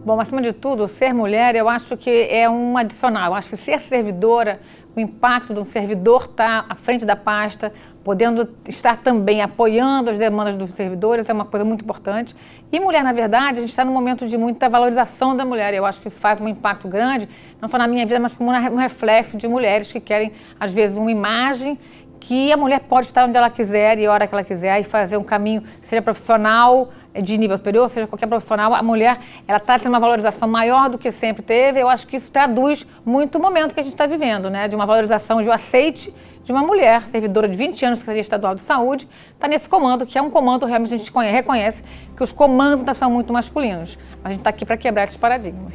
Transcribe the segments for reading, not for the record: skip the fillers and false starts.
Bom, acima de tudo, ser mulher, eu acho que é um adicional. Eu acho que ser servidora, o impacto de um servidor estar à frente da pasta, podendo estar também apoiando as demandas dos servidores, é uma coisa muito importante. E mulher, na verdade, a gente está num momento de muita valorização da mulher. Eu acho que isso faz um impacto grande, não só na minha vida, mas como um reflexo de mulheres que querem, às vezes, uma imagem que a mulher pode estar onde ela quiser e a hora que ela quiser e fazer um caminho, seja profissional, de nível superior, seja qualquer profissional, a mulher, ela está tendo uma valorização maior do que sempre teve. Eu acho que isso traduz muito o momento que a gente está vivendo, né? De uma valorização, de um aceite de uma mulher, servidora de 20 anos, Secretaria Estadual de Saúde, está nesse comando, que é um comando realmente a gente reconhece que os comandos ainda são muito masculinos. Mas a gente está aqui para quebrar esses paradigmas.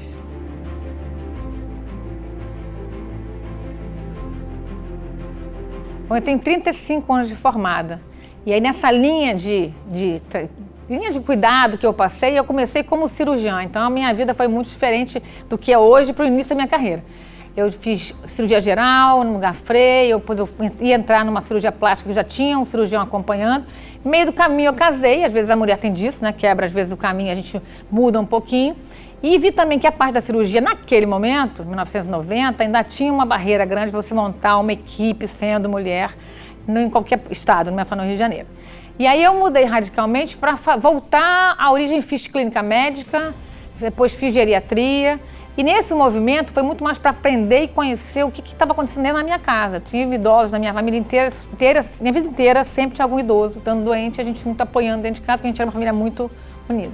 Bom, eu tenho 35 anos de formada. E aí nessa linha de cuidado que eu passei, eu comecei como cirurgiã. Então a minha vida foi muito diferente do que é hoje para o início da minha carreira. Eu fiz cirurgia geral, no lugar freio, depois eu ia entrar numa cirurgia plástica que já tinha um cirurgião acompanhando. No meio do caminho eu casei, às vezes a mulher tem disso, né? Quebra às vezes o caminho, a gente muda um pouquinho. E vi também que a parte da cirurgia, naquele momento, 1990, ainda tinha uma barreira grande para você montar uma equipe sendo mulher em qualquer estado, não é só no Rio de Janeiro. E aí eu mudei radicalmente para voltar à origem, fiz clínica médica, depois fiz geriatria. E nesse movimento foi muito mais para aprender e conhecer o que estava acontecendo dentro da minha casa. Tinha idosos na minha família inteira, minha vida inteira sempre tinha algum idoso estando doente, a gente muito apoiando dentro de casa, porque a gente era uma família muito unida.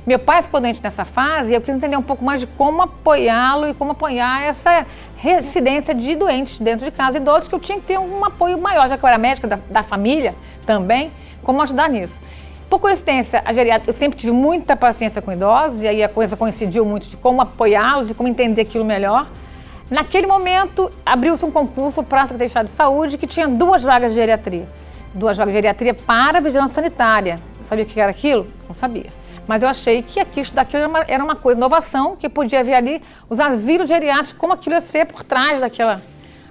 Meu pai ficou doente nessa fase e eu quis entender um pouco mais de como apoiá-lo e como apoiar essa residência de doentes dentro de casa, idosos, que eu tinha que ter um apoio maior, já que eu era médica da família também, como ajudar nisso. Por coincidência, a geriátrica, eu sempre tive muita paciência com idosos, e aí a coisa coincidiu muito de como apoiá-los e como entender aquilo melhor. Naquele momento, abriu-se um concurso para a Secretaria de Estado de Saúde que tinha 2 vagas de geriatria. 2 vagas de geriatria para vigilância sanitária. Eu sabia o que era aquilo? Não sabia. Mas eu achei que daquilo era uma coisa, inovação, que podia ver ali os asilos geriátricos, como aquilo ia ser por trás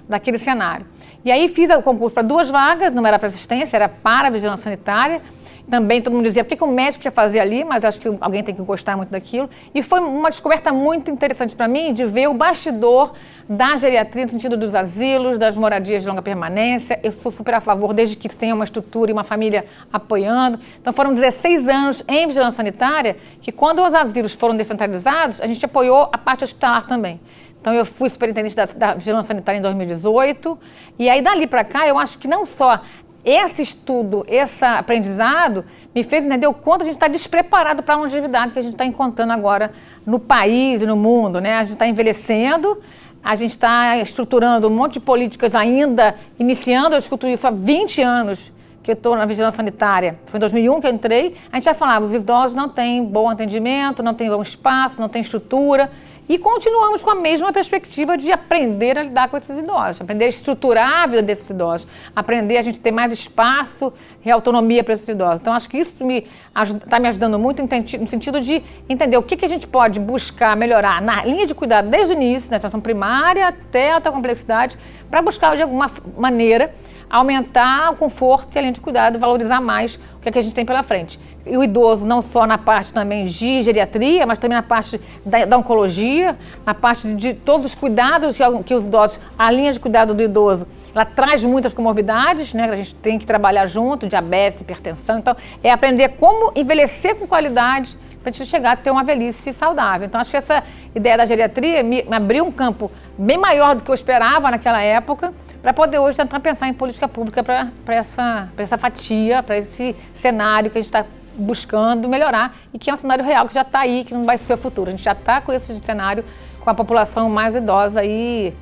daquele cenário. E aí fiz o concurso para 2 vagas, não era para assistência, era para vigilância sanitária. Também todo mundo dizia, por que o médico ia fazer ali? Mas acho que alguém tem que gostar muito daquilo. E foi uma descoberta muito interessante para mim de ver o bastidor da geriatria no sentido dos asilos, das moradias de longa permanência. Eu sou super a favor, desde que tenha uma estrutura e uma família apoiando. Então foram 16 anos em vigilância sanitária, que quando os asilos foram descentralizados, a gente apoiou a parte hospitalar também. Então eu fui superintendente da vigilância sanitária em 2018. E aí dali para cá, eu acho que não só esse estudo, esse aprendizado me fez entender o quanto a gente está despreparado para a longevidade que a gente está encontrando agora no país e no mundo, né? A gente está envelhecendo, a gente está estruturando um monte de políticas ainda, iniciando, eu escuto isso há 20 anos que eu estou na vigilância sanitária. Foi em 2001 que eu entrei, a gente já falava, os idosos não têm bom atendimento, não têm bom espaço, não têm estrutura. E continuamos com a mesma perspectiva de aprender a lidar com esses idosos, aprender a estruturar a vida desses idosos, aprender a gente ter mais espaço e autonomia para esses idosos. Então, acho que isso está me ajudando muito no sentido de entender o que a gente pode buscar melhorar na linha de cuidado desde o início, na situação primária até a alta complexidade, para buscar, de alguma maneira, aumentar o conforto e a linha de cuidado, valorizar mais o que a gente tem pela frente. E o idoso não só na parte também de geriatria, mas também na parte da oncologia, na parte de todos os cuidados que os idosos, a linha de cuidado do idoso, ela traz muitas comorbidades, né? A gente tem que trabalhar junto, diabetes, hipertensão, então é aprender como envelhecer com qualidade para a gente chegar a ter uma velhice saudável. Então acho que essa ideia da geriatria me abriu um campo bem maior do que eu esperava naquela época, para poder hoje tentar pensar em política pública para essa fatia, para esse cenário que a gente está buscando melhorar e que é um cenário real que já está aí, que não vai ser o futuro. A gente já está com esse cenário, com a população mais idosa aí,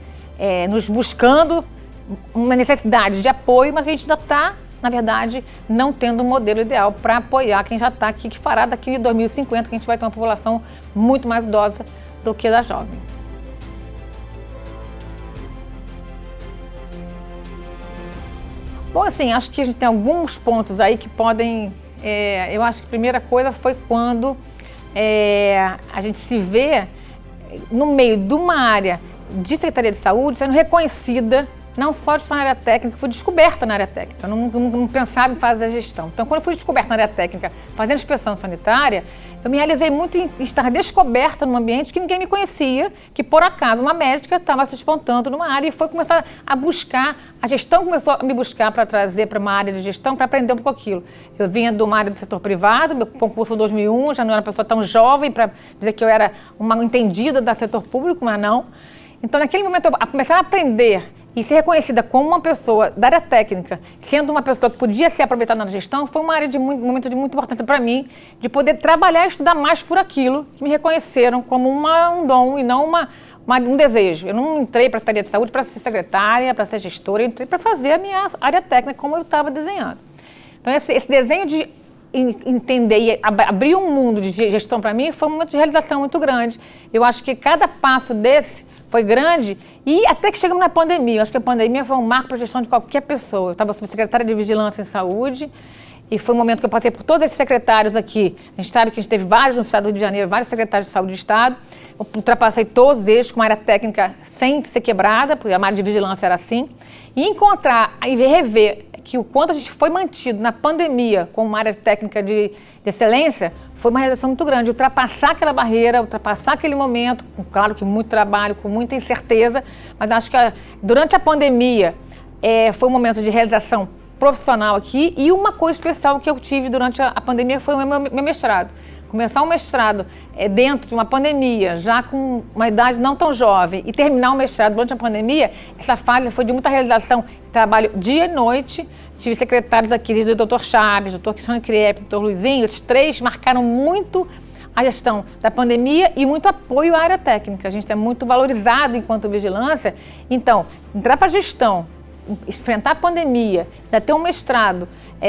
nos buscando uma necessidade de apoio, mas a gente ainda está, na verdade, não tendo um modelo ideal para apoiar quem já está aqui, que fará daqui em 2050, que a gente vai ter uma população muito mais idosa do que a da jovem. Bom, assim, acho que a gente tem alguns pontos aí que podem... eu acho que a primeira coisa foi quando a gente se vê no meio de uma área de Secretaria de Saúde sendo reconhecida não só de estar na área técnica, fui descoberta na área técnica, eu não pensava em fazer a gestão. Então, quando eu fui descoberta na área técnica, fazendo inspeção sanitária, eu me realizei muito em estar descoberta num ambiente que ninguém me conhecia, que por acaso uma médica estava se despontando numa área e foi começar a buscar, a gestão começou a me buscar para trazer para uma área de gestão, para aprender um pouco aquilo. Eu vinha de uma área do setor privado, meu concurso em 2001, já não era uma pessoa tão jovem para dizer que eu era uma entendida do setor público, mas não. Então, naquele momento, eu comecei a aprender e ser reconhecida como uma pessoa da área técnica, sendo uma pessoa que podia ser aproveitada na gestão, foi uma área um momento de muita importância para mim, de poder trabalhar e estudar mais por aquilo que me reconheceram como um dom e não um desejo. Eu não entrei para a Secretaria de Saúde para ser secretária, para ser gestora, eu entrei para fazer a minha área técnica como eu estava desenhando. Então, esse desenho de entender e abrir um mundo de gestão para mim foi um momento de realização muito grande. Eu acho que cada passo desse foi grande e até que chegamos na pandemia. Eu acho que a pandemia foi um marco para a gestão de qualquer pessoa. Eu estava subsecretária de Vigilância em Saúde e foi um momento que eu passei por todos esses secretários aqui. A gente sabe que a gente teve vários no estado do Rio de Janeiro, vários secretários de saúde do estado. Eu ultrapassei todos eles com uma área técnica sem ser quebrada, porque a área de vigilância era assim. E encontrar e rever que o quanto a gente foi mantido na pandemia com uma área técnica de excelência foi uma realização muito grande. Ultrapassar aquela barreira, ultrapassar aquele momento, claro que muito trabalho, com muita incerteza, mas acho que durante a pandemia foi um momento de realização profissional aqui e uma coisa especial que eu tive durante a pandemia foi o meu mestrado. Começar um mestrado dentro de uma pandemia, já com uma idade não tão jovem, e terminar o mestrado durante a pandemia, essa fase foi de muita realização, trabalho dia e noite. Tive secretários aqui, desde o Dr. Chaves, o Dr. Cristiano Criepe, o Dr. Luizinho, esses três marcaram muito a gestão da pandemia e muito apoio à área técnica. A gente é muito valorizado enquanto vigilância. Então, entrar para a gestão, enfrentar a pandemia, já ter um mestrado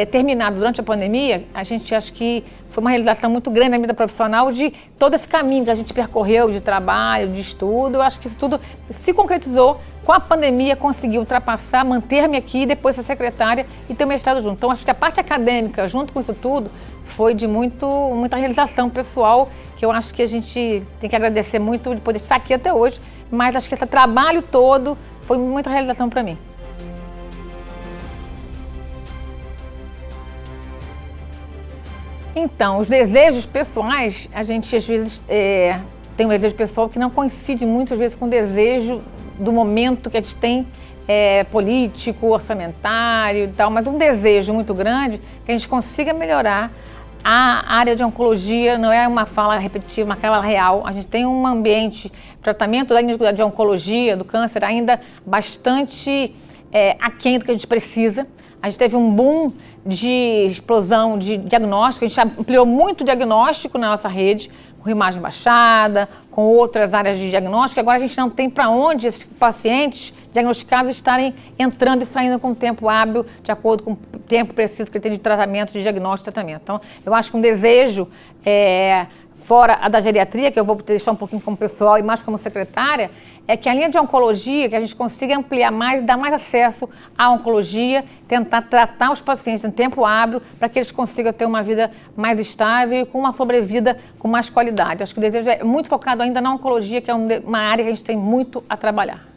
terminado durante a pandemia, a gente acha que foi uma realização muito grande na vida profissional de todo esse caminho que a gente percorreu de trabalho, de estudo. Eu acho que isso tudo se concretizou com a pandemia, consegui ultrapassar, manter-me aqui, depois ser secretária e ter o mestrado junto. Então, acho que a parte acadêmica, junto com isso tudo, foi de muita realização pessoal, que eu acho que a gente tem que agradecer muito de poder estar aqui até hoje, mas acho que esse trabalho todo foi muita realização para mim. Então, os desejos pessoais, a gente às vezes tem um desejo pessoal que não coincide muitas vezes com o desejo do momento que a gente tem político, orçamentário e tal, mas um desejo muito grande que a gente consiga melhorar a área de oncologia. Não é uma fala repetitiva, uma fala real. A gente tem um ambiente, tratamento de oncologia, do câncer, ainda bastante aquém do que a gente precisa. A gente teve um boom de explosão de diagnóstico, a gente ampliou muito o diagnóstico na nossa rede, com imagem baixada, com outras áreas de diagnóstico. Agora a gente não tem para onde esses pacientes diagnosticados estarem entrando e saindo com tempo hábil, de acordo com o tempo preciso que ele tem de tratamento, de diagnóstico e tratamento. Então, eu acho que um desejo, fora a da geriatria, que eu vou deixar um pouquinho como pessoal e mais como secretária, é que a linha de oncologia, que a gente consiga ampliar mais, dar mais acesso à oncologia, tentar tratar os pacientes em tempo hábil, para que eles consigam ter uma vida mais estável e com uma sobrevida com mais qualidade. Acho que o desejo é muito focado ainda na oncologia, que é uma área que a gente tem muito a trabalhar.